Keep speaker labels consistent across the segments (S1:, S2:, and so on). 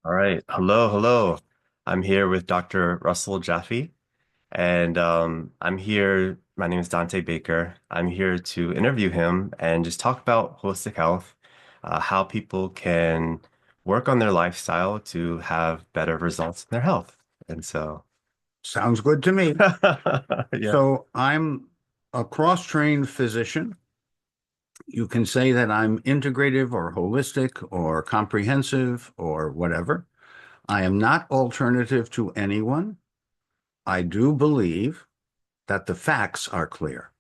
S1: All right. Hello, hello. I'm here with Dr. Russell Jaffe, and I'm here. My name is Dante Baker. I'm here to interview him and just talk about holistic health, how people can work on their lifestyle to have better results in their health. And so,
S2: Sounds good to me.
S1: yeah.
S2: So I'm a cross-trained physician. You can say that I'm integrative or holistic or comprehensive or whatever. I am not alternative to anyone. I do believe that the facts are clear.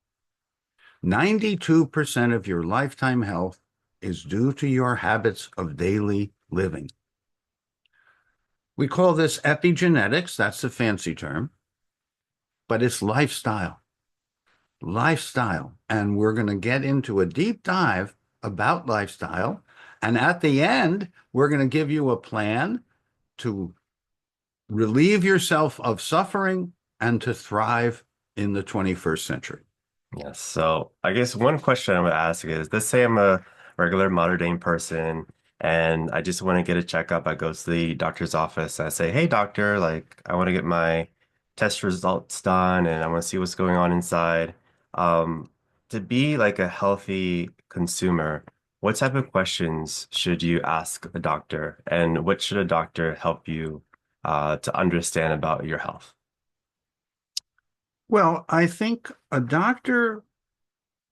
S2: 92% of your lifetime health is due to your habits of daily living. We call this epigenetics, that's the fancy term, but it's lifestyle. And we're going to get into a deep dive about lifestyle. And at the end, we're going to give you a plan to relieve yourself of suffering and to thrive in the 21st century.
S1: Yes. So I guess one question I would ask is, let's say I'm a regular modern day person and I just want to get a checkup. I go to the doctor's office. I say, hey, doctor, like I want to get my test results done and I want to see what's going on inside. Um, to be like a healthy consumer, what type of questions should you ask a doctor and what should a doctor help you to understand about your health?
S2: Well, I think a doctor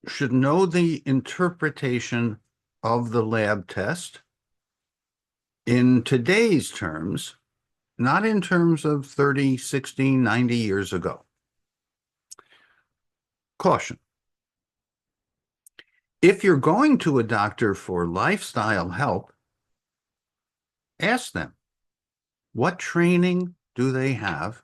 S2: should know the interpretation of the lab test in today's terms, not in terms of 30, 60, 90 years ago. Caution. If you're going to a doctor for lifestyle help, ask them, what training do they have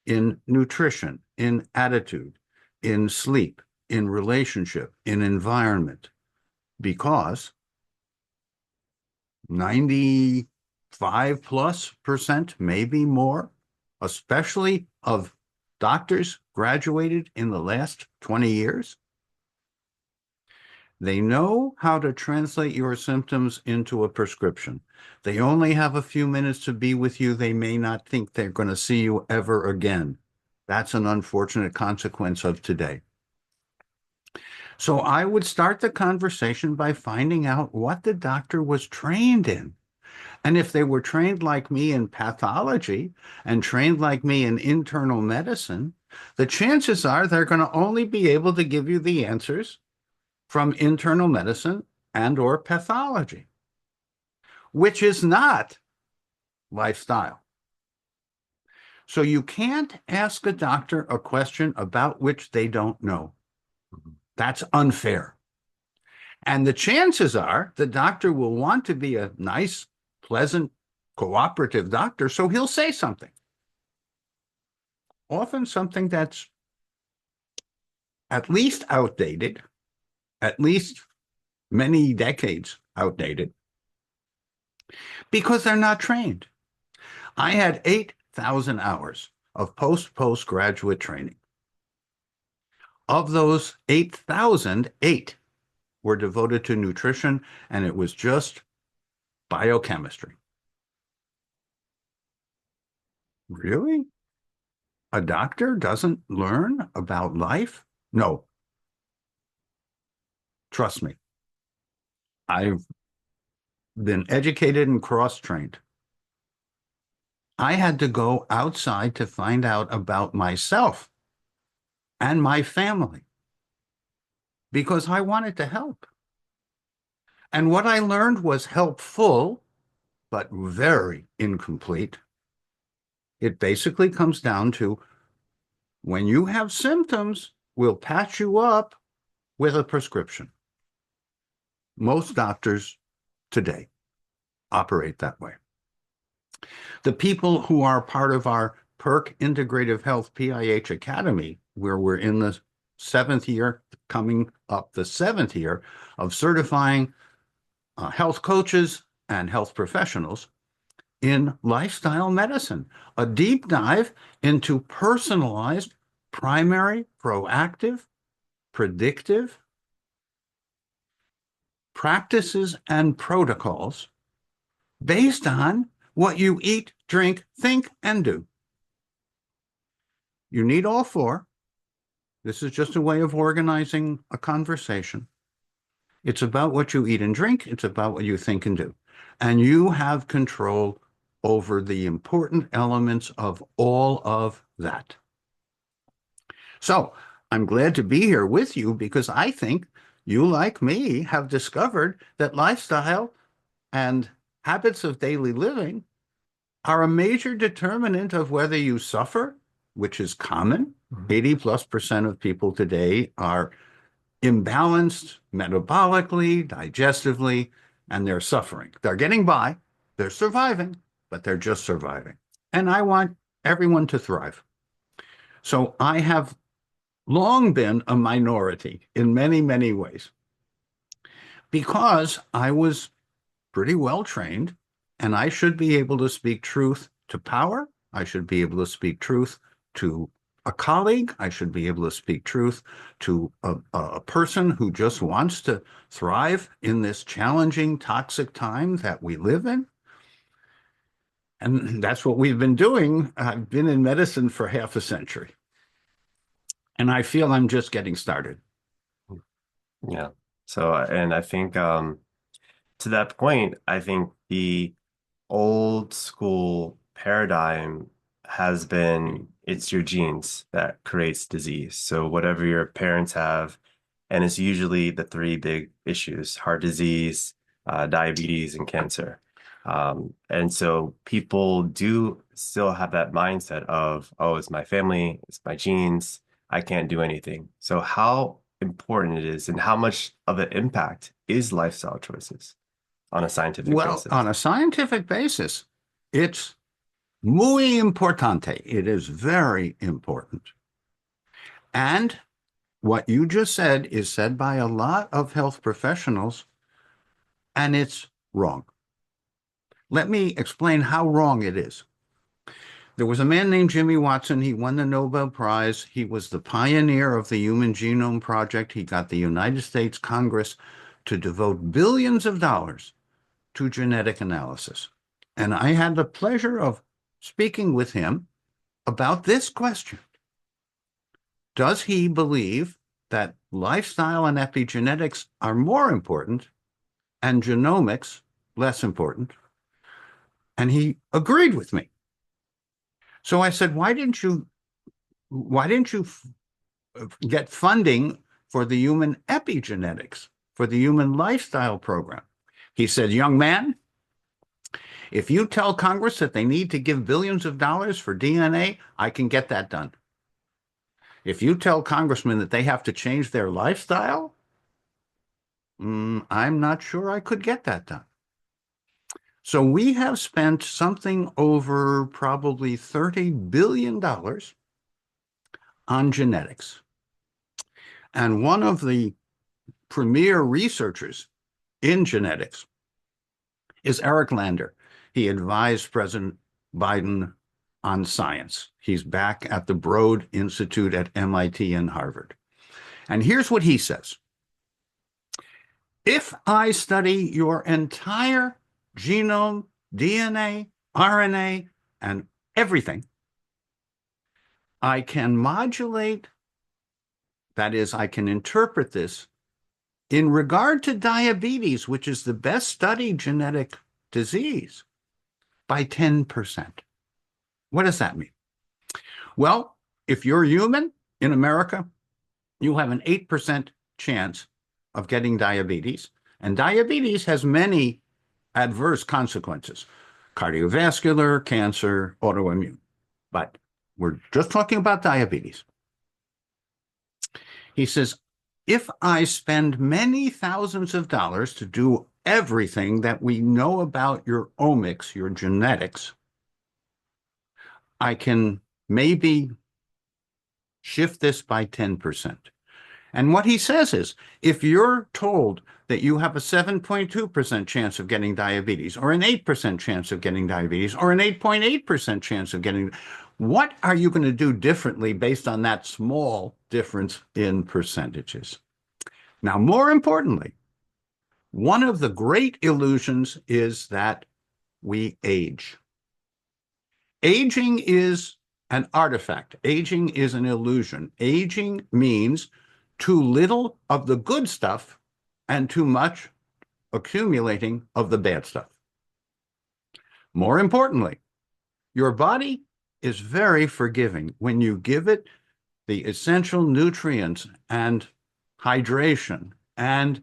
S2: in nutrition, in attitude, in sleep, in relationship, in environment? Because 95+%, maybe more, especially of doctors graduated in the last 20 years, they know how to translate your symptoms into a prescription. They only have a few minutes to be with you. They may not think they're going to see you ever again. That's an unfortunate consequence of today. So I would start the conversation by finding out what the doctor was trained in. And if they were trained like me in pathology and trained like me in internal medicine, the chances are they're going to only be able to give you the answers from internal medicine and or pathology, which is not lifestyle. So you can't ask a doctor a question about which they don't know. That's unfair. And the chances are the doctor will want to be a nice, pleasant, cooperative doctor, so he'll say something, often something that's at least outdated, at least many decades outdated, because they're not trained. I had 8,000 hours of postgraduate training. Of those 8,000, eight were devoted to nutrition, and it was just biochemistry. Really? A doctor doesn't learn about life? No, trust me. I've been educated and cross-trained. I had to go outside to find out about myself and my family because I wanted to help. And what I learned was helpful, but very incomplete. It basically comes down to when you have symptoms, we'll patch you up with a prescription. Most doctors today operate that way. The people who are part of our PERC Integrative Health PIH Academy, where we're in the seventh year, coming up the seventh year of certifying health coaches and health professionals in lifestyle medicine, a deep dive into personalized, primary, proactive, predictive practices and protocols based on what you eat, drink, think, and do. You need all four. This is just a way of organizing a conversation. It's about what you eat and drink. It's about what you think and do. And you have control over the important elements of all of that. So I'm glad to be here with you because I think you, like me, have discovered that lifestyle and habits of daily living are a major determinant of whether you suffer, which is common.
S1: Mhm.
S2: 80+% of people today are imbalanced metabolically, digestively, and they're suffering. They're getting by, they're surviving, but they're just surviving. And I want everyone to thrive. So I have long been a minority in many, many ways because I was pretty well trained and I should be able to speak truth to power. I should be able to speak truth to a colleague. I should be able to speak truth to a person who just wants to thrive in this challenging, toxic time that we live in. And that's what we've been doing. I've been in medicine for half a century, and I feel I'm just getting started.
S1: Yeah. So, and I think to that point, I think the old school paradigm has been it's your genes that creates disease. So whatever your parents have, and it's usually the three big issues: heart disease, diabetes, and cancer. And so people do still have that mindset of, oh, it's my family, it's my genes, I can't do anything. So how important it is and how much of an impact is lifestyle choices on a scientific
S2: Well, on
S1: basis?
S2: a scientific basis, it's muy importante. It is very important. And what you just said is said by a lot of health professionals, and it's wrong. Let me explain how wrong it is. There was a man named Jimmy Watson. He won the Nobel Prize. He was the pioneer of the Human Genome Project. He got the United States Congress to devote billions of dollars to genetic analysis. And I had the pleasure of speaking with him about this question. Does he believe that lifestyle and epigenetics are more important and genomics less important? And he agreed with me. So I said, why didn't you get funding for the human epigenetics, for the human lifestyle program? He said, young man, if you tell Congress that they need to give billions of dollars for DNA, I can get that done. If you tell congressmen that they have to change their lifestyle, I'm not sure I could get that done. So we have spent something over probably $30 billion on genetics. And one of the premier researchers in genetics is Eric Lander. He advised President Biden on science. He's back at the Broad Institute at MIT and Harvard. And here's what he says. If I study your entire genome, DNA, RNA, and everything, I can modulate, that is, I can interpret this in regard to diabetes, which is the best studied genetic disease, by 10%. What does that mean? Well, if you're human in America, you have an 8% chance of getting diabetes. And diabetes has many adverse consequences: cardiovascular, cancer, autoimmune. But we're just talking about diabetes. He says, if I spend many thousands of dollars to do everything that we know about your omics, your genetics, I can maybe shift this by 10%. And what he says is, if you're told that you have a 7.2% chance of getting diabetes, or an 8% chance of getting diabetes, or an 8.8% chance of getting, what are you going to do differently based on that small difference in percentages? Now, more importantly, one of the great illusions is that we age. Aging is an artifact. Aging is an illusion. Aging means too little of the good stuff and too much accumulating of the bad stuff. More importantly, your body is very forgiving when you give it the essential nutrients and hydration and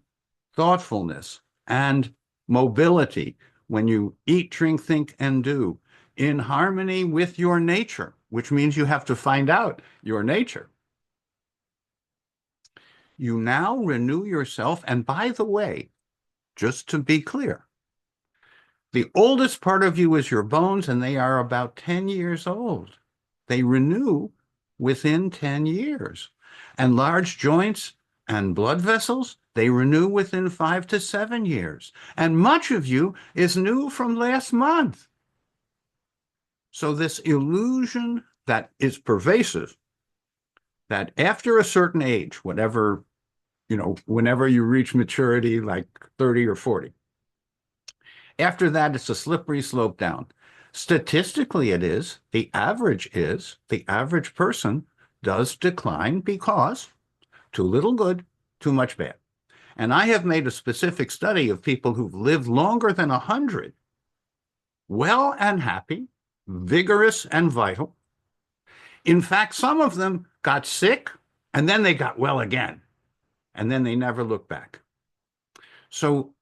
S2: thoughtfulness and mobility when you eat, drink, think, and do in harmony with your nature, which means you have to find out your nature. You now renew yourself. And by the way, just to be clear, the oldest part of you is your bones, and they are about 10 years old. They renew within 10 years. And large joints and blood vessels, they renew within 5 to 7 years. And much of you is new from last month. So this illusion that is pervasive, that after a certain age, whatever, whenever you reach maturity, like 30 or 40, after that, it's a slippery slope down. Statistically, it is. The average person does decline because too little good, too much bad. And I have made a specific study of people who've lived longer than 100, well and happy, vigorous and vital. In fact, some of them got sick and then they got well again, and then they never looked back. So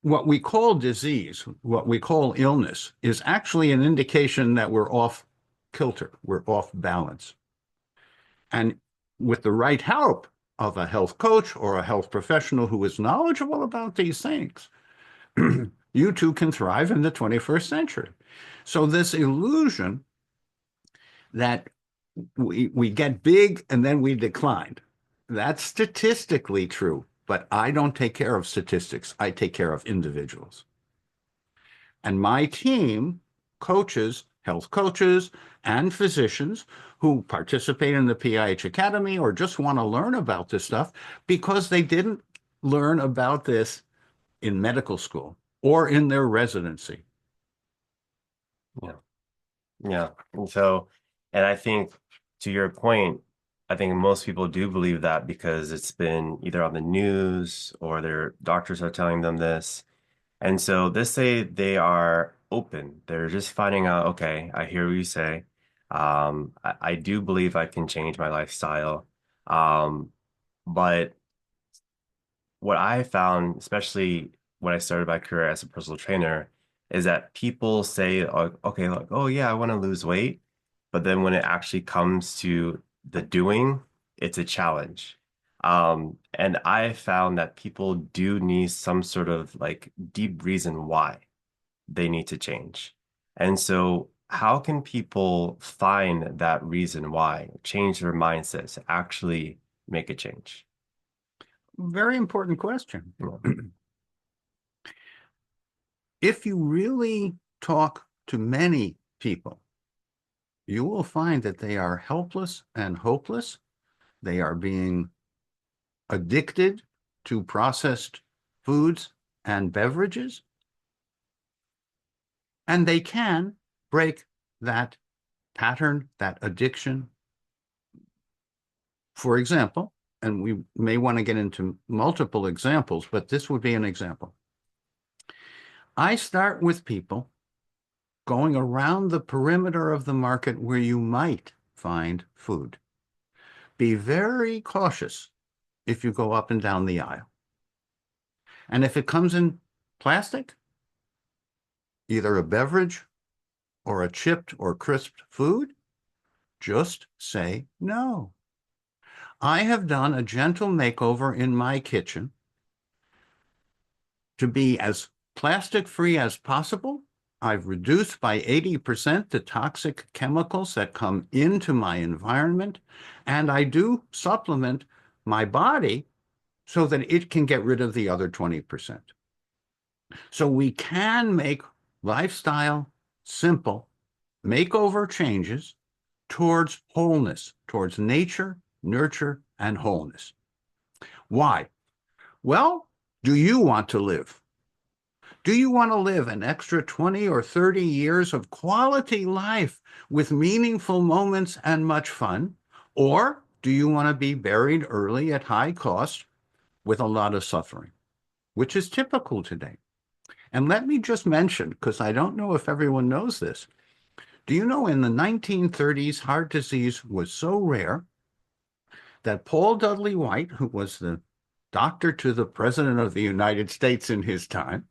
S2: what we call disease, what we call illness, is actually an indication that we're off kilter, we're off balance. And with the right help of a health coach or a health professional who is knowledgeable about these things, you too can thrive in the 21st century. So this illusion that we get big and then we decline, that's statistically true. But I don't take care of statistics. I take care of individuals. And my team coaches, health coaches, and physicians who participate in the PIH Academy or just want to learn about this stuff because they didn't learn about this in medical school or in their residency.
S1: Yeah. Yeah. And I think to your point, I think most people do believe that because it's been either on the news or their doctors are telling them this. And so they say they are open. They're just finding out, okay, I hear what you say. I do believe I can change my lifestyle. But what I found, especially when I started my career as a personal trainer, is that people say, okay, like, oh yeah, I want to lose weight. But then when it actually comes to the doing, it's a challenge. And I found that people do need some sort of like deep reason why they need to change. And so how can people find that reason why, change their mindsets, actually make a change?
S2: Very important question.
S1: Yeah.
S2: If you really talk to many people, you will find that they are helpless and hopeless. They are being addicted to processed foods and beverages, and they can break that pattern, that addiction. For example, and we may want to get into multiple examples, but this would be an example. I start with people going around the perimeter of the market where you might find food. Be very cautious if you go up and down the aisle. And if it comes in plastic, either a beverage or a chipped or crisped food, just say no. I have done a gentle makeover in my kitchen to be as plastic-free as possible. I've reduced by 80% the toxic chemicals that come into my environment, and I do supplement my body so that it can get rid of the other 20%. So we can make lifestyle simple, makeover changes towards wholeness, towards nature, nurture, and wholeness. Why? Well, do you want to live Do you want to live an extra 20 or 30 years of quality life with meaningful moments and much fun? Or do you want to be buried early at high cost with a lot of suffering, which is typical today? And let me just mention, because I don't know if everyone knows this, do you know in the 1930s, heart disease was so rare that Paul Dudley White, who was the doctor to the President of the United States in his time,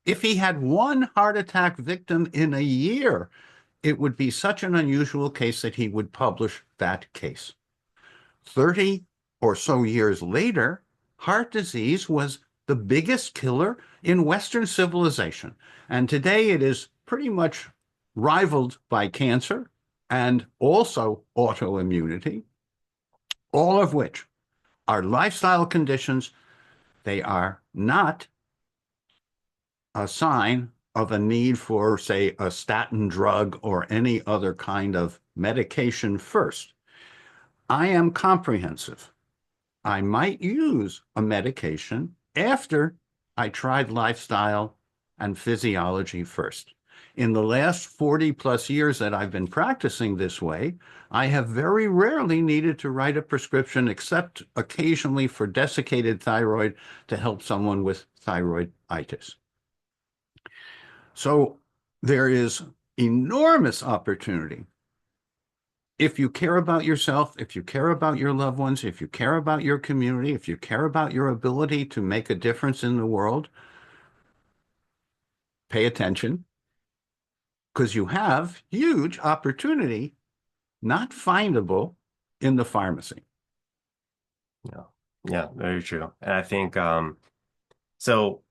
S2: if he had one heart attack victim in a year, it would be such an unusual case that he would publish that case. 30 or so years later, heart disease was the biggest killer in Western civilization. And today it is pretty much rivaled by cancer and also autoimmunity, all of which are lifestyle conditions. They are not a sign of a need for, say, a statin drug or any other kind of medication first. I am comprehensive. I might use a medication after I tried lifestyle and physiology first. In the last 40 plus years that I've been practicing this way, I have very rarely needed to write a prescription except occasionally for desiccated thyroid to help someone with thyroiditis. So there is enormous opportunity. If you care about yourself, if you care about your loved ones, if you care about your community, if you care about your ability to make a difference in the world, pay attention because you have huge opportunity not findable in the pharmacy.
S1: Yeah. Yeah, very true. And I think so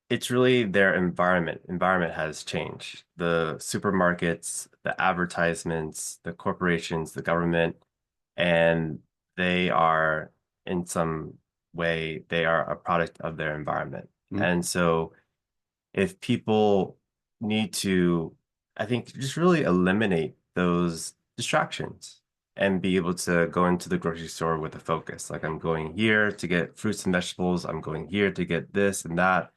S1: it's really their environment. Environment has changed. The supermarkets, the advertisements, the corporations, the government, and they are in some way they are a product of their environment.
S2: Mm.
S1: And so if people need to, I think, just really eliminate those distractions and be able to go into the grocery store with a focus. Like I'm going here to get fruits and vegetables, I'm going here to get this and that.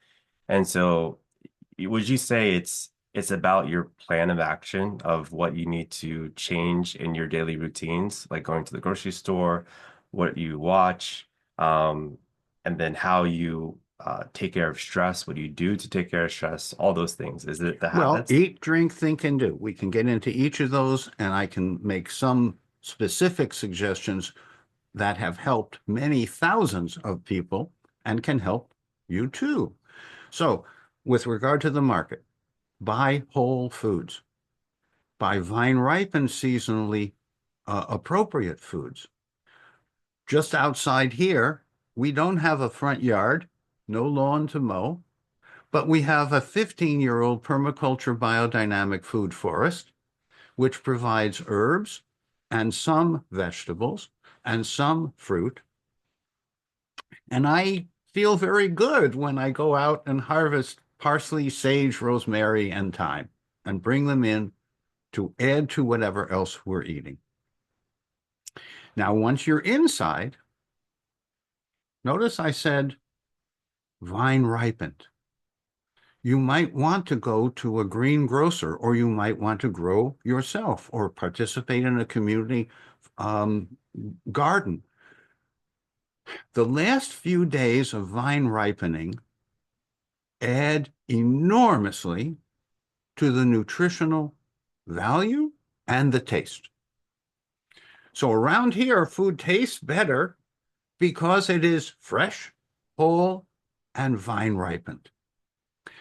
S1: And so would you say it's about your plan of action of what you need to change in your daily routines, like going to the grocery store, what you watch, and then how you take care of stress, what do you do to take care of stress, all those things. Is it the
S2: Well,
S1: habits?
S2: eat, drink, think, and do. We can get into each of those, and I can make some specific suggestions that have helped many thousands of people and can help you too. So, with regard to the market, buy whole foods, buy vine ripened seasonally appropriate foods. Just outside here, we don't have a front yard, no lawn to mow, but we have a 15-year-old permaculture biodynamic food forest, which provides herbs and some vegetables and some fruit. And I feel very good when I go out and harvest parsley, sage, rosemary, and thyme and bring them in to add to whatever else we're eating. Now, once you're inside, notice I said vine ripened. You might want to go to a greengrocer, or you might want to grow yourself or participate in a community um, garden. The last few days of vine ripening add enormously to the nutritional value and the taste. So around here, food tastes better because it is fresh, whole, and vine ripened.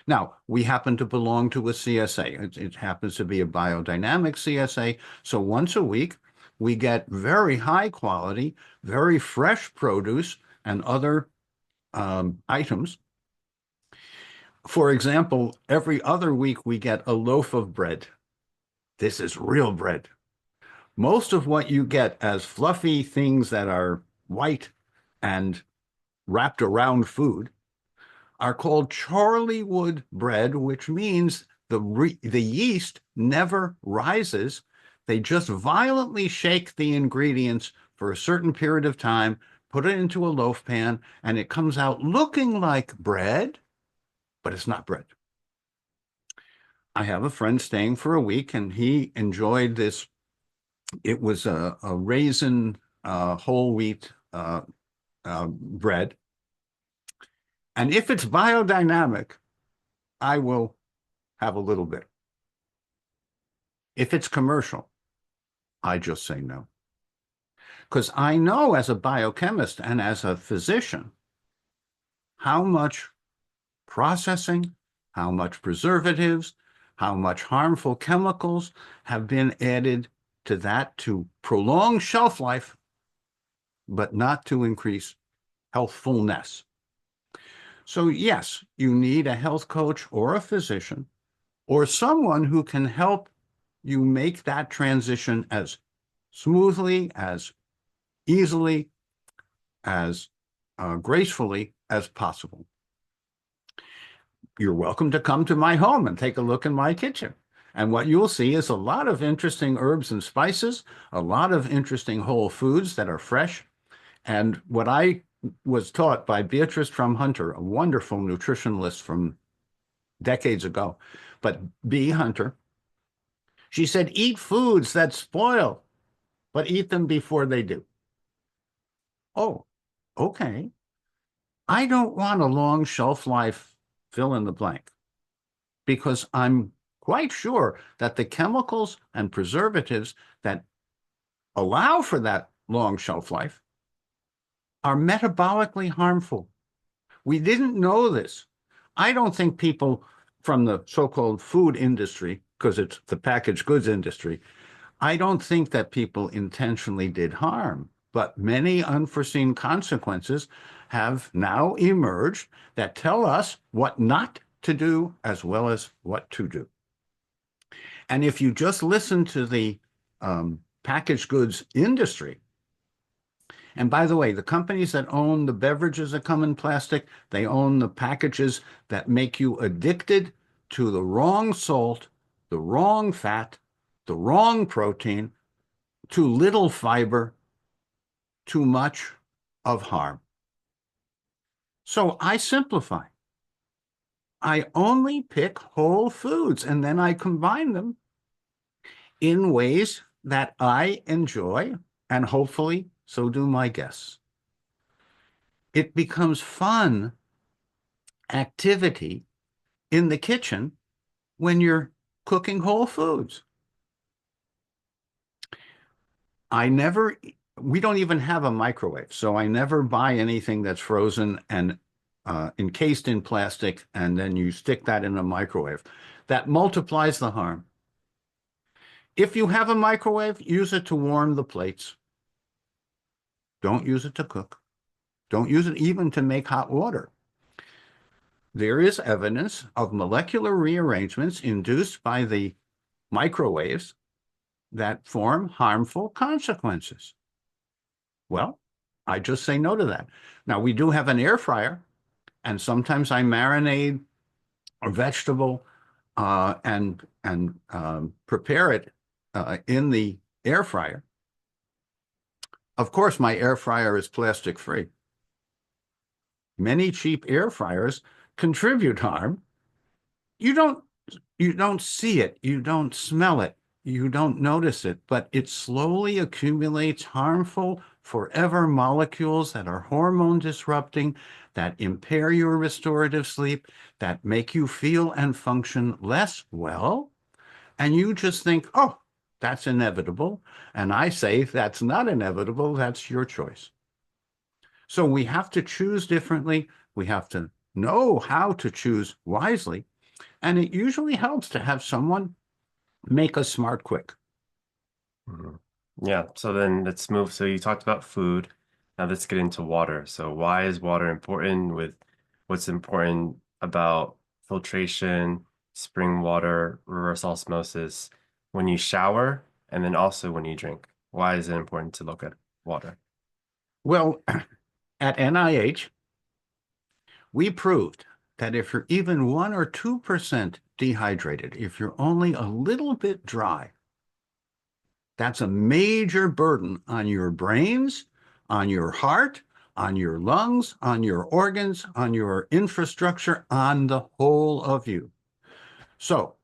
S2: Now, we happen to belong to a CSA. It happens to be a biodynamic CSA. So once a week, we get very high quality, very fresh produce and other items. For example, every other week, we get a loaf of bread. This is real bread. Most of what you get as fluffy things that are white and wrapped around food are called Charliewood bread, which means the yeast never rises. They just violently shake the ingredients for a certain period of time, put it into a loaf pan, and it comes out looking like bread, but it's not bread. I have a friend staying for a week, and he enjoyed this. It was a raisin whole wheat bread. And if it's biodynamic, I will have a little bit. If it's commercial, I just say no. Because I know as a biochemist and as a physician how much processing, how much preservatives, how much harmful chemicals have been added to that to prolong shelf life, but not to increase healthfulness. So, yes, you need a health coach or a physician or someone who can help you make that transition as smoothly, as easily, as gracefully as possible. You're welcome to come to my home and take a look in my kitchen. And what you'll see is a lot of interesting herbs and spices, a lot of interesting whole foods that are fresh. And what I was taught by Beatrice Trum Hunter, a wonderful nutritionalist from decades ago, but B. Hunter, she said, eat foods that spoil, but eat them before they do. Oh, okay. I don't want a long shelf life fill in the blank because I'm quite sure that the chemicals and preservatives that allow for that long shelf life are metabolically harmful. We didn't know this. I don't think people from the so-called food industry, because it's the packaged goods industry, I don't think that people intentionally did harm, but many unforeseen consequences have now emerged that tell us what not to do as well as what to do. And if you just listen to the packaged goods industry, and by the way, the companies that own the beverages that come in plastic, they own the packages that make you addicted to the wrong salt, the wrong fat, the wrong protein, too little fiber, too much of harm. So I simplify. I only pick whole foods and then I combine them in ways that I enjoy, and hopefully so do my guests. It becomes fun activity in the kitchen when you're cooking whole foods. We don't even have a microwave, so I never buy anything that's frozen and encased in plastic, and then you stick that in a microwave. That multiplies the harm. If you have a microwave, use it to warm the plates. Don't use it to cook. Don't use it even to make hot water. There is evidence of molecular rearrangements induced by the microwaves that form harmful consequences. Well, I just say no to that. Now, we do have an air fryer, and sometimes I marinate a vegetable and prepare it in the air fryer. Of course, my air fryer is plastic free. Many cheap air fryers contribute harm. You don't you don't see it, you don't smell it, you don't notice it, but it slowly accumulates harmful forever molecules that are hormone disrupting, that impair your restorative sleep, that make you feel and function less well. And you just think, oh, that's inevitable. And I say that's not inevitable, that's your choice. So we have to choose differently. We have to know how to choose wisely. And it usually helps to have someone make us smart quick.
S1: Mhm. Yeah, so then let's move. So you talked about food. Now let's get into water. So why is water important with what's important about filtration, spring water, reverse osmosis when you shower, and then also when you drink? Why is it important to look at water?
S2: Well, at NIH, we proved that if you're even 1 or 2% dehydrated, if you're only a little bit dry, that's a major burden on your brains, on your heart, on your lungs, on your organs, on your infrastructure, on the whole of you. So,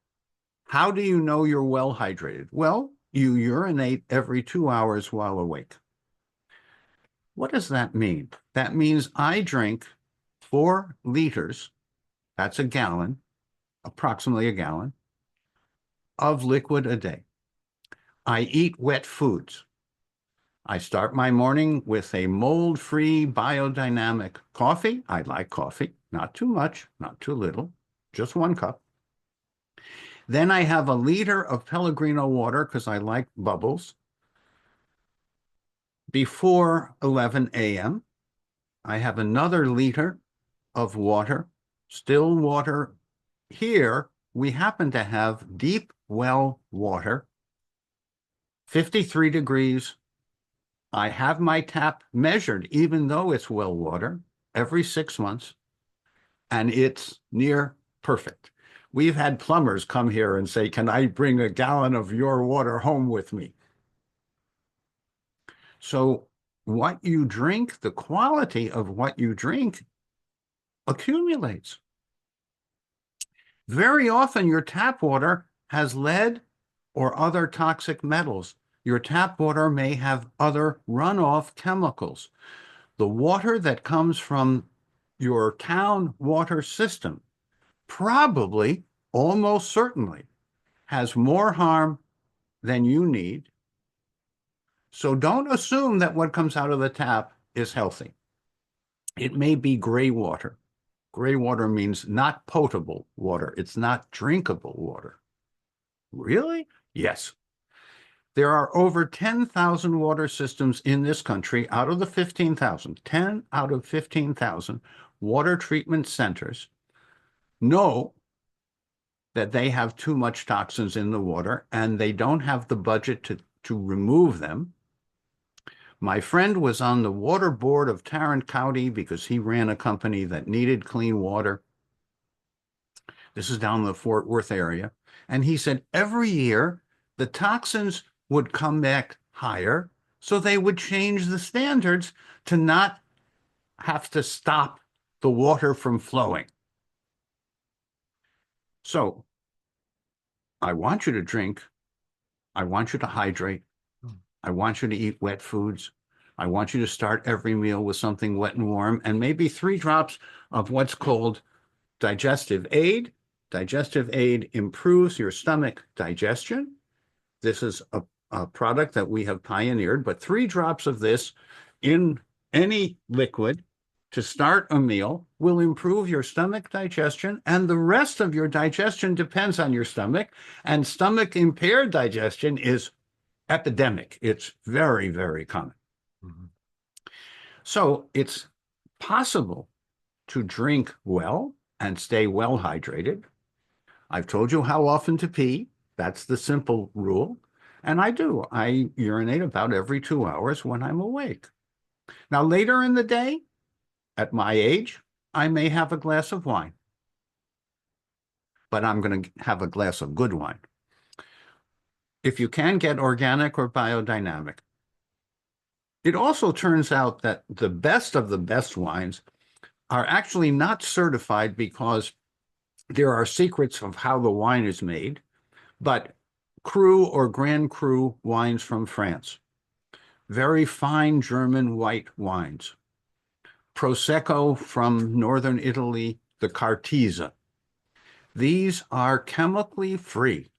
S2: how do you know you're well hydrated? Well, you urinate every 2 hours while awake. What does that mean? That means I drink 4 liters, that's a gallon, approximately a gallon, of liquid a day. I eat wet foods. I start my morning with a mold-free biodynamic coffee. I like coffee, not too much, not too little, just 1 cup. Then I have a liter of Pellegrino water because I like bubbles. Before 11 a.m., I have another liter of water, still water. Here, we happen to have deep well water, 53 degrees. I have my tap measured, even though it's well water, every 6 months, and it's near perfect. We've had plumbers come here and say, can I bring a gallon of your water home with me? So what you drink, the quality of what you drink accumulates. Very often your tap water has lead or other toxic metals. Your tap water may have other runoff chemicals. The water that comes from your town water system probably, almost certainly, has more harm than you need. So don't assume that what comes out of the tap is healthy. It may be gray water. Gray water means not potable water. It's not drinkable water. Really? Yes. There are over 10,000 water systems in this country out of the 15,000. 10 out of 15,000 water treatment centers know that they have too much toxins in the water and they don't have the budget to remove them. My friend was on the water board of Tarrant County because he ran a company that needed clean water. This is down in the Fort Worth area. And he said every year the toxins would come back higher, so they would change the standards to not have to stop the water from flowing. So I want you to drink. I want you to hydrate. I want you to eat wet foods. I want you to start every meal with something wet and warm, and maybe 3 drops of what's called digestive aid. Digestive aid improves your stomach digestion. This is a product that we have pioneered, but 3 drops of this in any liquid to start a meal will improve your stomach digestion, and the rest of your digestion depends on your stomach, and stomach impaired digestion is epidemic. It's very, very common.
S1: Mhm.
S2: So it's possible to drink well and stay well hydrated. I've told you how often to pee. That's the simple rule. And I do. I urinate about every 2 hours when I'm awake. Now, later in the day, at my age, I may have a glass of wine, but I'm going to have a glass of good wine. If you can get organic or biodynamic, it also turns out that the best of the best wines are actually not certified because there are secrets of how the wine is made, but Cru or Grand Cru wines from France, very fine German white wines, Prosecco from northern Italy, the Cartese. These are chemically free.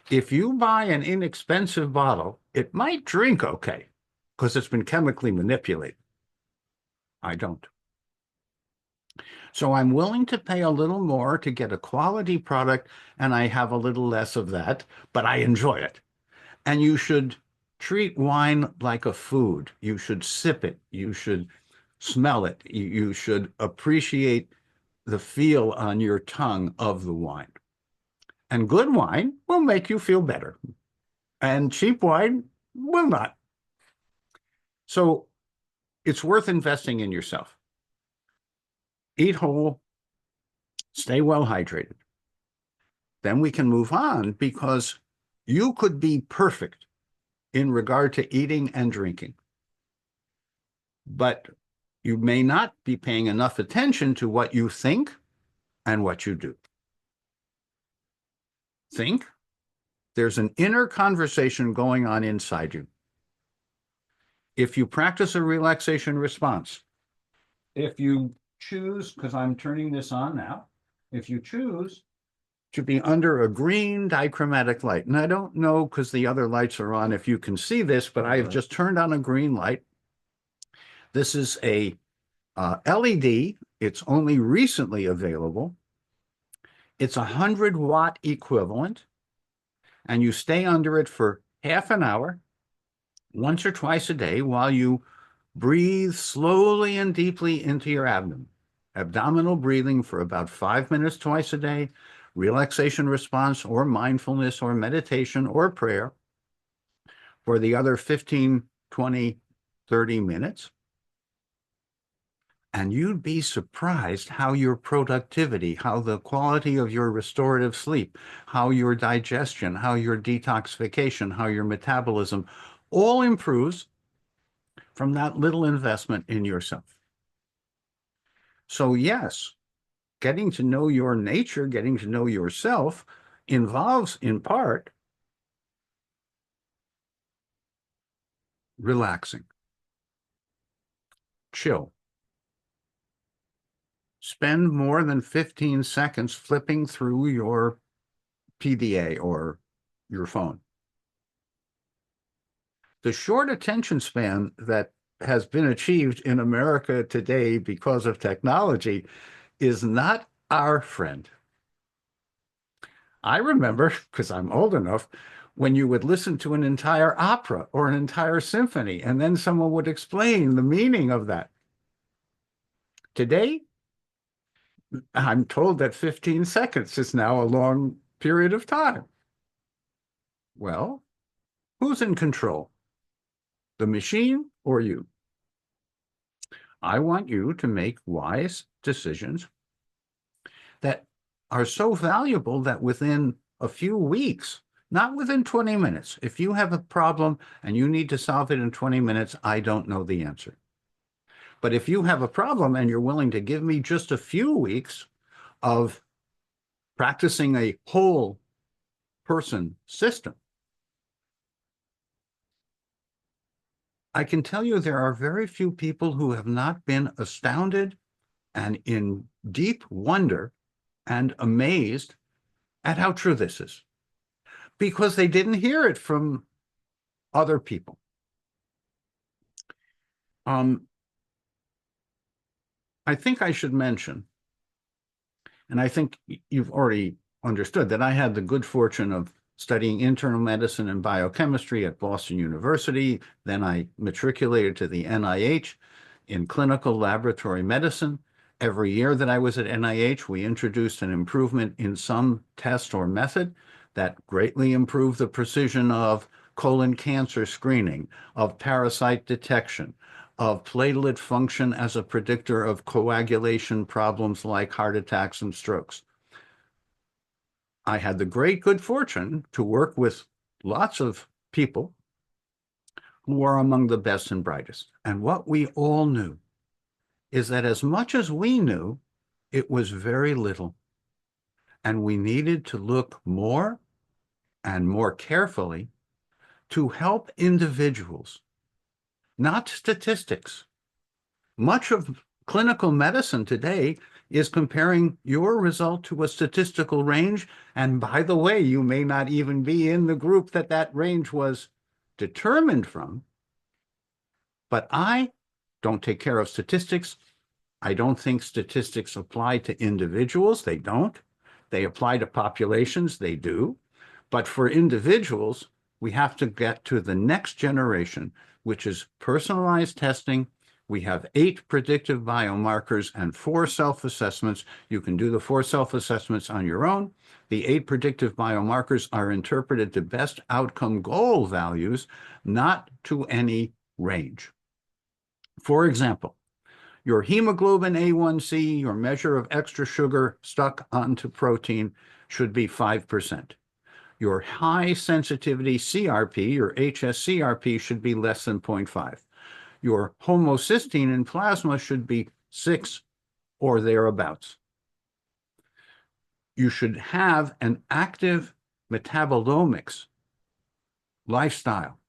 S2: If you buy an inexpensive bottle, it might drink okay because it's been chemically manipulated. I don't. So I'm willing to pay a little more to get a quality product, and I have a little less of that, but I enjoy it. And you should treat wine like a food. You should sip it. You should smell it. You should appreciate the feel on your tongue of the wine. And good wine will make you feel better, and cheap wine will not. So it's worth investing in yourself. Eat whole, stay well hydrated. Then we can move on because you could be perfect in regard to eating and drinking. But You may not be paying enough attention to what you think and what you do. Think. There's an inner conversation going on inside you. If you practice a relaxation response, if you choose, because I'm turning this on now, if you choose to be under a green dichromatic light, and I don't know because the other lights are on if you can see this, but I have just turned on a green light. This is a LED. It's only recently available. It's 100-watt equivalent, and you stay under it for half an hour, once or twice a day, while you breathe slowly and deeply into your abdomen. Abdominal breathing for about 5 minutes twice a day, relaxation response or mindfulness or meditation or prayer for the other 15, 20, 30 minutes. And you'd be surprised how your productivity, how the quality of your restorative sleep, how your digestion, how your detoxification, how your metabolism all improves from that little investment in yourself. So yes, getting to know your nature, getting to know yourself involves in part relaxing, chill. Spend more than 15 seconds flipping through your PDA or your phone. The short attention span that has been achieved in America today because of technology is not our friend. I remember, because I'm old enough, when you would listen to an entire opera or an entire symphony, and then someone would explain the meaning of that. Today, I'm told that 15 seconds is now a long period of time. Well, who's in control? The machine or you? I want you to make wise decisions that are so valuable that within a few weeks, not within 20 minutes, if you have a problem and you need to solve it in 20 minutes, I don't know the answer. But if you have a problem and you're willing to give me just a few weeks of practicing a whole person system, I can tell you there are very few people who have not been astounded and in deep wonder and amazed at how true this is, because they didn't hear it from other people. I think I should mention, and I think you've already understood, that I had the good fortune of studying internal medicine and biochemistry at Boston University. Then I matriculated to the NIH in clinical laboratory medicine. Every year that I was at NIH, we introduced an improvement in some test or method that greatly improved the precision of colon cancer screening, of parasite detection, of platelet function as a predictor of coagulation problems like heart attacks and strokes. I had the great good fortune to work with lots of people who are among the best and brightest. And what we all knew is that as much as we knew, it was very little. And we needed to look more and more carefully to help individuals, not statistics. Much of clinical medicine today is comparing your result to a statistical range. And by the way, you may not even be in the group that that range was determined from. But I don't take care of statistics. I don't think statistics apply to individuals. They don't. They apply to populations. They do. But for individuals, we have to get to the next generation, which is personalized testing. We have 8 predictive biomarkers and 4 self-assessments. You can do the 4 self-assessments on your own. The 8 predictive biomarkers are interpreted to best outcome goal values, not to any range. For example, your hemoglobin A1C, your measure of extra sugar stuck onto protein, should be 5%. Your high sensitivity CRP, your HSCRP, should be less than 0.5. Your homocysteine in plasma should be 6 or thereabouts. You should have an active metabolomics lifestyle.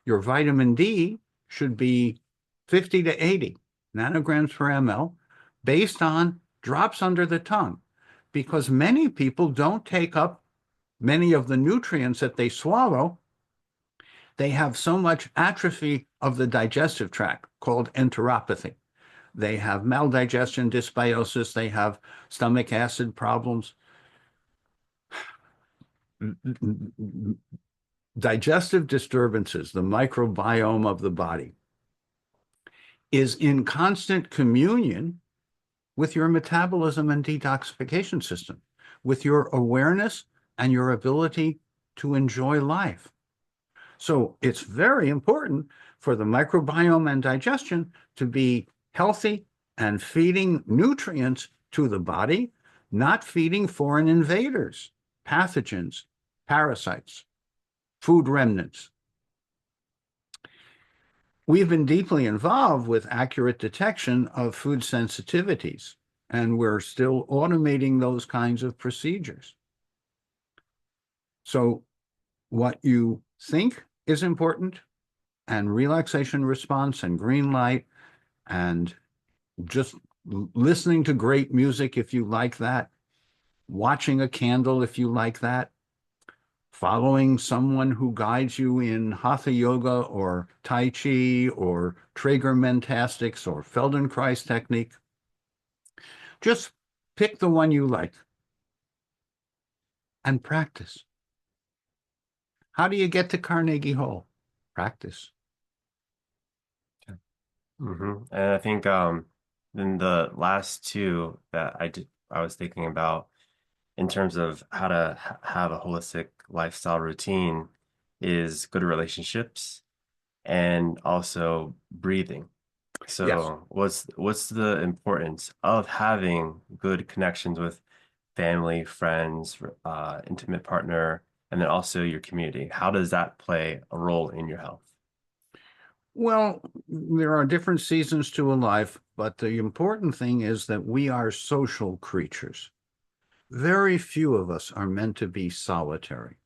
S2: Your vitamin D should be 50 to 80 nanograms per ml based on drops under the tongue, because many people don't take up many of the nutrients that they swallow. They have so much atrophy of the digestive tract called enteropathy. They have maldigestion, dysbiosis, they have stomach acid problems. Digestive disturbances, the microbiome of the body, is in constant communion with your metabolism and detoxification system, with your awareness and your ability to enjoy life. So it's very important for the microbiome and digestion to be healthy and feeding nutrients to the body, not feeding foreign invaders, pathogens, parasites, food remnants. We've been deeply involved with accurate detection of food sensitivities, and we're still automating those kinds of procedures. So what you think is important, and relaxation response and green light, and just listening to great music if you like that, watching a candle if you like that, following someone who guides you in Hatha Yoga or Tai Chi or Traeger Mentastics or Feldenkrais technique. Just pick the one you like and practice. How do you get to Carnegie Hall? Practice.
S1: And I think then the last two that I was thinking about in terms of how to have a holistic lifestyle routine is good relationships and also breathing.
S2: Yes.
S1: So what's the importance of having good connections with family, friends, intimate partner, and then also your community? How does that play a role in your health?
S2: Well, there are different seasons to a life, but the important thing is that we are social creatures. Very few of us are meant to be solitary.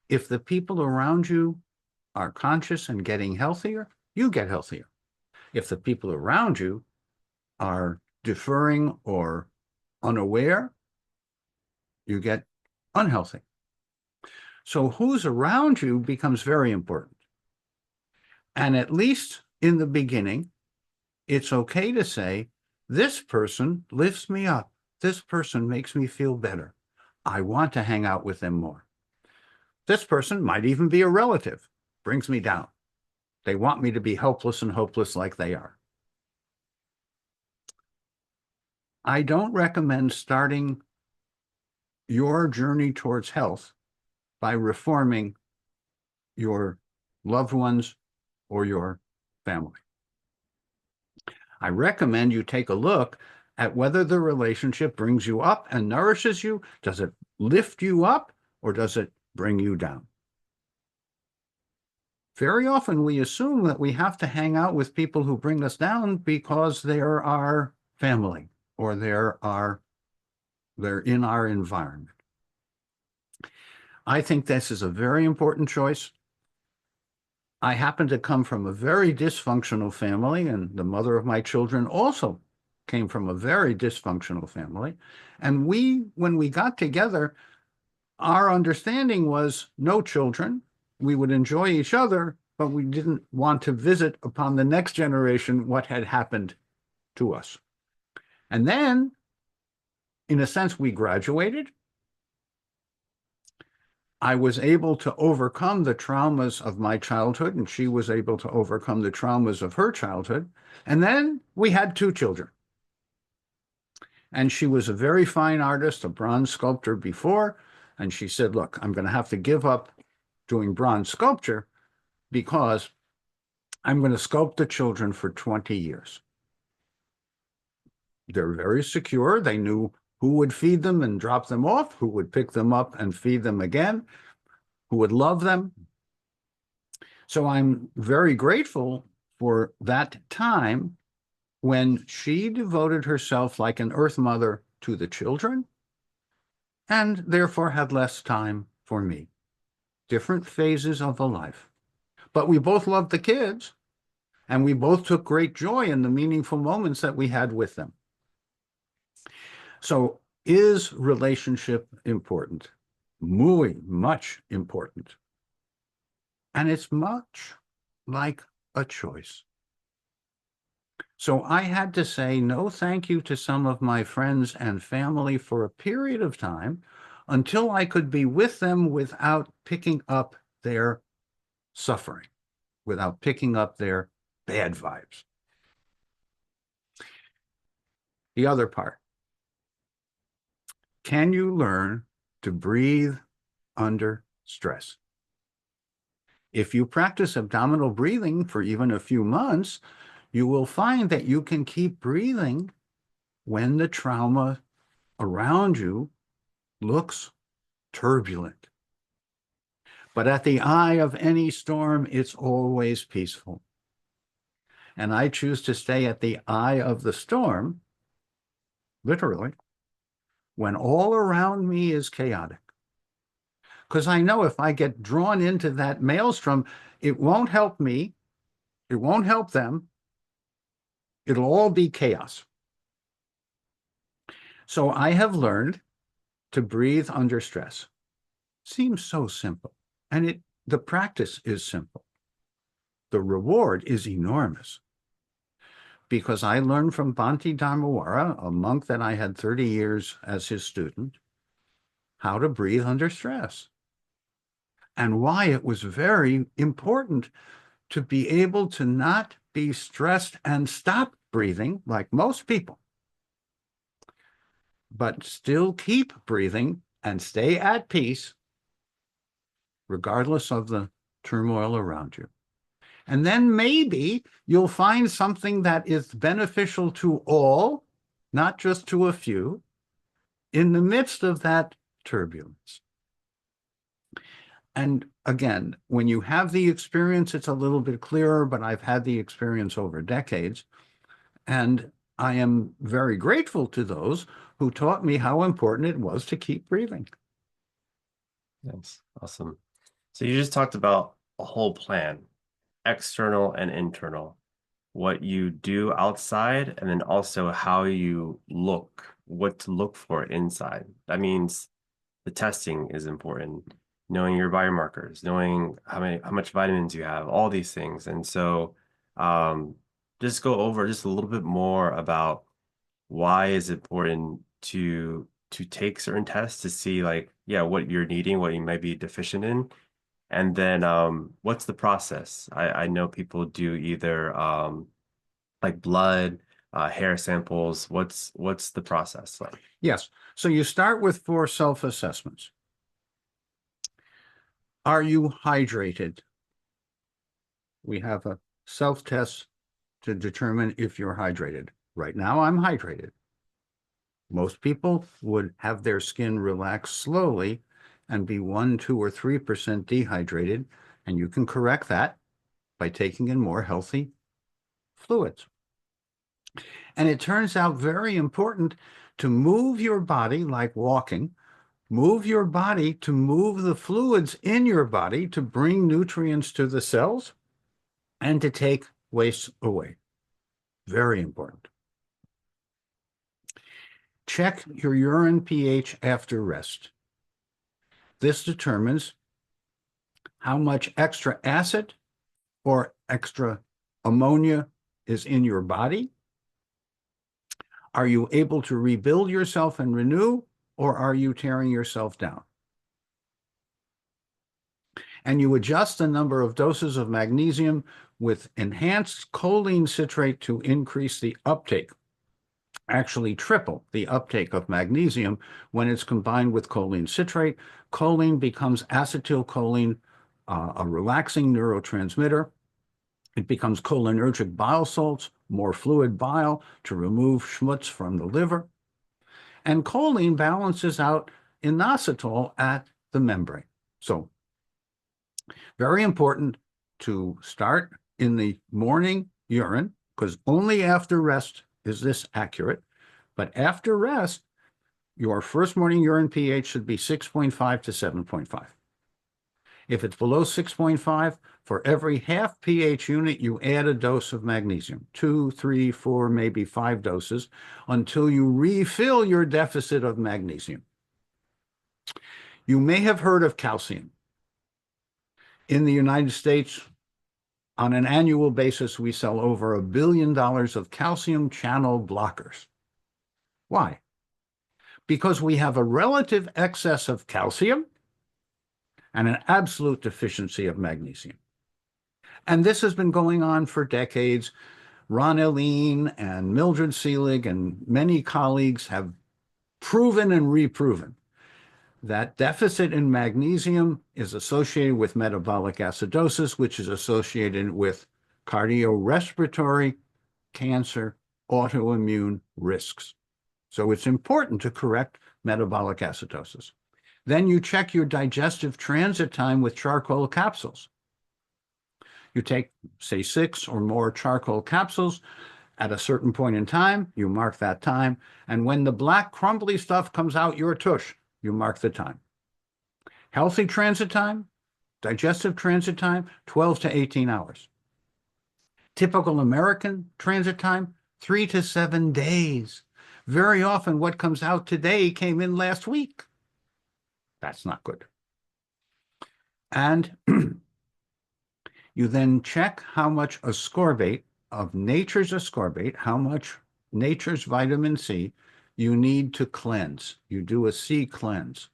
S2: If the people around you are conscious and getting healthier, you get healthier. If the people around you are deferring or unaware, you get unhealthy. So who's around you becomes very important. And at least in the beginning, it's okay to say, this person lifts me up. This person makes me feel better. I want to hang out with them more. This person might even be a relative, brings me down. They want me to be helpless and hopeless like they are. I don't recommend starting your journey towards health by reforming your loved ones or your family. I recommend you take a look at whether the relationship brings you up and nourishes you. Does it lift you up or does it bring you down? Very often we assume that we have to hang out with people who bring us down because they're our family or they're in our environment. I think this is a very important choice. I happen to come from a very dysfunctional family, and the mother of my children also came from a very dysfunctional family. And when we got together, our understanding was no children. We would enjoy each other, but we didn't want to visit upon the next generation what had happened to us. And then, in a sense, we graduated. I was able to overcome the traumas of my childhood, and she was able to overcome the traumas of her childhood. And then we had 2 children. And she was a very fine artist, a bronze sculptor before. And she said, look, I'm going to have to give up doing bronze sculpture because I'm going to sculpt the children for 20 years. They're very secure. They knew who would feed them and drop them off, who would pick them up and feed them again, who would love them. So I'm very grateful for that time when she devoted herself like an earth mother to the children and therefore had less time for me. Different phases of a life. But we both loved the kids and we both took great joy in the meaningful moments that we had with them. So is relationship important? Muy much important. And it's much like a choice. So I had to say no thank you to some of my friends and family for a period of time until I could be with them without picking up their suffering, without picking up their bad vibes. The other part, can you learn to breathe under stress? If you practice abdominal breathing for even a few months, you will find that you can keep breathing when the trauma around you looks turbulent. But at the eye of any storm, it's always peaceful. And I choose to stay at the eye of the storm, literally, when all around me is chaotic. Because I know if I get drawn into that maelstrom, it won't help me, it won't help them, it'll all be chaos. So I have learned to breathe under stress. Seems so simple. And the practice is simple. The reward is enormous. Because I learned from Bhante Dharmawara, a monk that I had 30 years as his student, how to breathe under stress and why it was very important to be able to not be stressed and stop breathing like most people, but still keep breathing and stay at peace regardless of the turmoil around you. And then maybe you'll find something that is beneficial to all, not just to a few, in the midst of that turbulence. And again, when you have the experience, it's a little bit clearer, but I've had the experience over decades. And I am very grateful to those who taught me how important it was to keep breathing.
S1: That's awesome. So you just talked about a whole plan, external and internal, what you do outside, and then also how you look, what to look for inside. That means the testing is important, knowing your biomarkers, knowing how much vitamins you have, all these things. And so um, just go over just a little bit more about why is it important to take certain tests to see like, yeah, what you're needing, what you might be deficient in. And then what's the process? I know people do either like blood, hair samples. What's the process like?
S2: Yes. So you start with 4 self-assessments. Are you hydrated? We have a self-test to determine if you're hydrated. Right now, I'm hydrated. Most people would have their skin relax slowly and be 1, 2, or 3% dehydrated, and you can correct that by taking in more healthy fluids. And it turns out very important to move your body like walking, move your body to move the fluids in your body to bring nutrients to the cells and to take waste away. Very important. Check your urine pH after rest. This determines how much extra acid or extra ammonia is in your body. Are you able to rebuild yourself and renew, or are you tearing yourself down? And you adjust the number of doses of magnesium with enhanced choline citrate to increase the uptake, actually triple the uptake of magnesium when it's combined with choline citrate. Choline becomes acetylcholine, a relaxing neurotransmitter. It becomes cholinergic bile salts, more fluid bile to remove schmutz from the liver. And choline balances out inositol at the membrane. So very important to start in the morning urine, because only after rest is this accurate. But after rest, your first morning urine pH should be 6.5 to 7.5. If it's below 6.5, for every half pH unit, you add a dose of magnesium, 2, 3, 4, maybe 5 doses, until you refill your deficit of magnesium. You may have heard of calcium. In the United States, on an annual basis, we sell over $1 billion of calcium channel blockers. Why? Because we have a relative excess of calcium and an absolute deficiency of magnesium. And this has been going on for decades. Ron Elleen and Mildred Seelig and many colleagues have proven and reproven that deficit in magnesium is associated with metabolic acidosis, which is associated with cardiorespiratory, cancer, autoimmune risks. So it's important to correct metabolic acidosis. Then you check your digestive transit time with charcoal capsules. You take, say, 6 or more charcoal capsules at a certain point in time, you mark that time, and when the black crumbly stuff comes out your tush, you mark the time. Healthy transit time, digestive transit time, 12 to 18 hours. Typical American transit time, 3 to 7 days. Very often what comes out today came in last week. That's not good. And you then check how much ascorbate of nature's ascorbate, how much nature's vitamin C you need to cleanse. You do a C cleanse.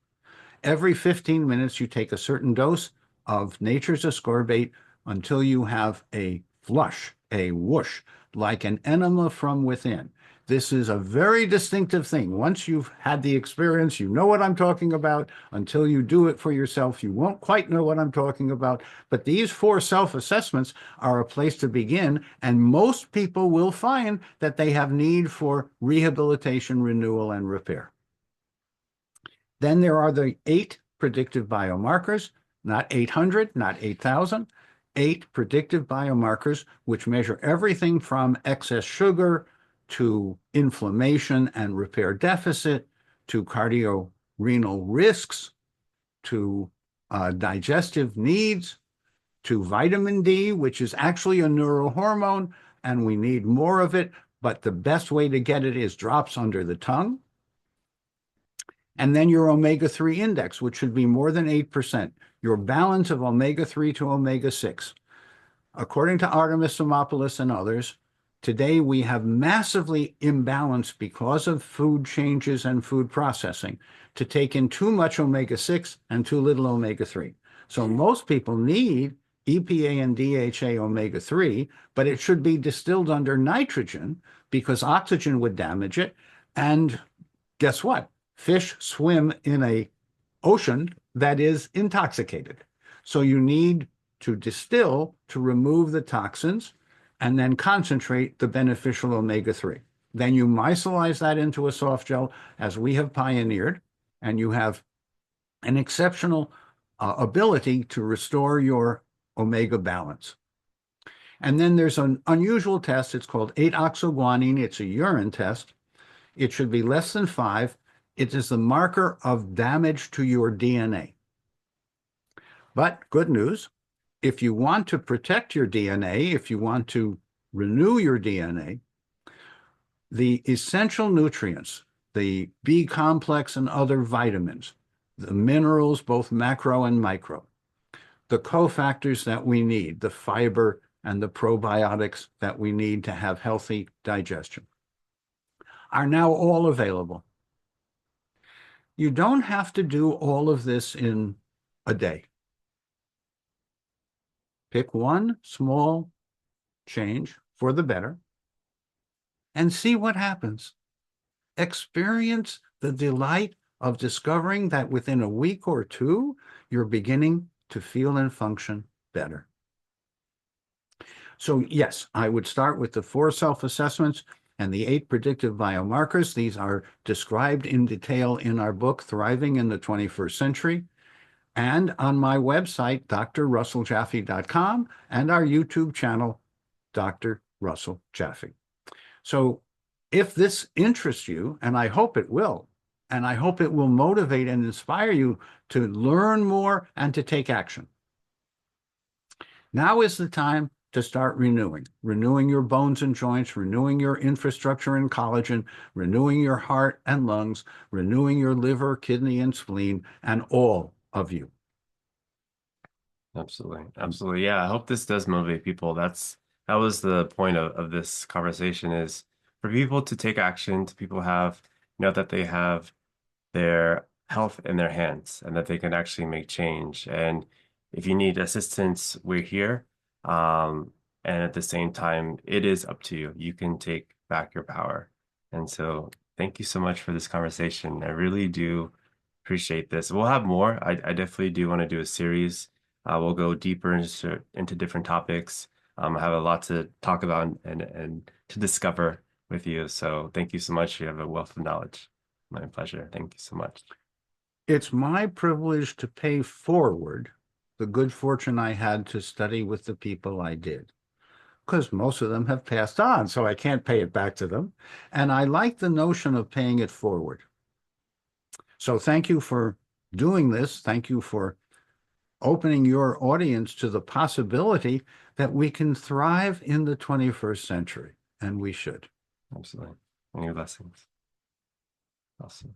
S2: Every 15 minutes, you take a certain dose of nature's ascorbate until you have a flush, a whoosh, like an enema from within. This is a very distinctive thing. Once you've had the experience, you know what I'm talking about. Until you do it for yourself, you won't quite know what I'm talking about. But these 4 self-assessments are a place to begin, and most people will find that they have need for rehabilitation, renewal, and repair. Then there are the 8 predictive biomarkers, not 800, not 8,000, 8 predictive biomarkers, which measure everything from excess sugar to inflammation and repair deficit, to cardiorenal risks, to digestive needs, to vitamin D, which is actually a neurohormone, and we need more of it, but the best way to get it is drops under the tongue. And then your omega-3 index, which should be more than 8%, your balance of omega-3 to omega-6. According to Artemis Simopoulos and others, today we have massively imbalanced because of food changes and food processing to take in too much omega-6 and too little omega-3. So most people need EPA and DHA omega-3, but it should be distilled under nitrogen because oxygen would damage it. And guess what? Fish swim in an ocean that is intoxicated. So you need to distill to remove the toxins and then concentrate the beneficial omega-3. Then you micelize that into a soft gel, as we have pioneered, and you have an exceptional ability to restore your omega balance. And then there's an unusual test. It's called 8-oxoguanine. It's a urine test. It should be less than 5. It is the marker of damage to your DNA. But good news, if you want to protect your DNA, if you want to renew your DNA, the essential nutrients, the B complex and other vitamins, the minerals, both macro and micro, the cofactors that we need, the fiber and the probiotics that we need to have healthy digestion, are now all available. You don't have to do all of this in a day. Pick one small change for the better and see what happens. Experience the delight of discovering that within a week or 2, you're beginning to feel and function better. So yes, I would start with the 4 self-assessments and the 8 predictive biomarkers. These are described in detail in our book, Thriving in the 21st Century. and on my website, drrusselljaffe.com, and our YouTube channel, Dr. Russell Jaffe. So if this interests you, and I hope it will, and I hope it will motivate and inspire you to learn more and to take action. Now is the time to start renewing your bones and joints, renewing your infrastructure and collagen, renewing your heart and lungs, renewing your liver, kidney, and spleen, and all of you.
S1: Absolutely. Absolutely. Yeah, I hope this does motivate people. That was the point of this conversation is for people to take action, to people have, that they have their health in their hands and that they can actually make change. And if you need assistance, we're here. And at the same time, it is up to you. You can take back your power. And so thank you so much for this conversation. I really do appreciate this. We'll have more. I definitely do want to do a series. We'll go deeper into different topics. I have a lot to talk about and to discover with you. So thank you so much. You have a wealth of knowledge. My pleasure. Thank you so much.
S2: It's my privilege to pay forward the good fortune I had to study with the people I did, because most of them have passed on, so I can't pay it back to them. And I like the notion of paying it forward. So thank you for doing this. Thank you for opening your audience to the possibility that we can thrive in the 21st century, and we should.
S1: Absolutely. Many blessings. Awesome.